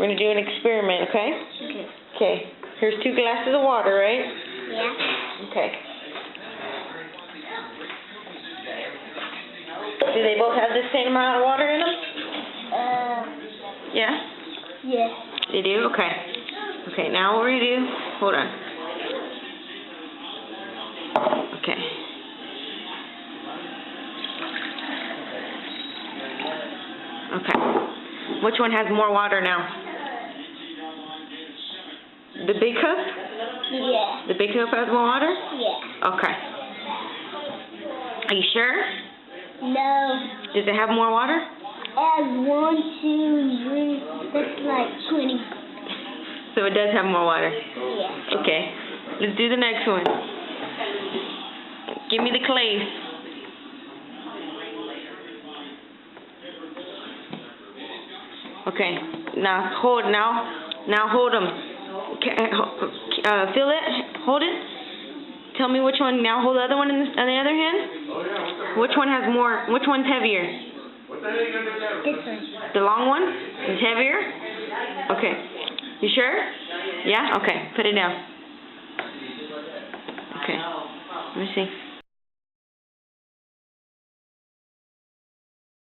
We're going to do an experiment, okay? Okay. Okay. Here's 2 glasses of water, right? Yeah. Okay. Do they both have the same amount of water in them? Yeah? Yeah. They do? Okay. Okay, now what we're going to do, hold on. Okay. Okay. Which one has more water now? The big cup? Yeah. The big cup has more water? Yeah. Okay. Are you sure? No. Does it have more water? As 1, 2, 3, that's like 20. So it does have more water? Yeah. Okay. Let's do the next one. Give me the clays. Okay. Now hold them. Feel it. Hold it. Tell me which one. Now hold the other one on the other hand. Which one has more? Which one's heavier? This one. The long one is heavier? Okay. You sure? Yeah? Okay. Put it down. Okay. Let me see.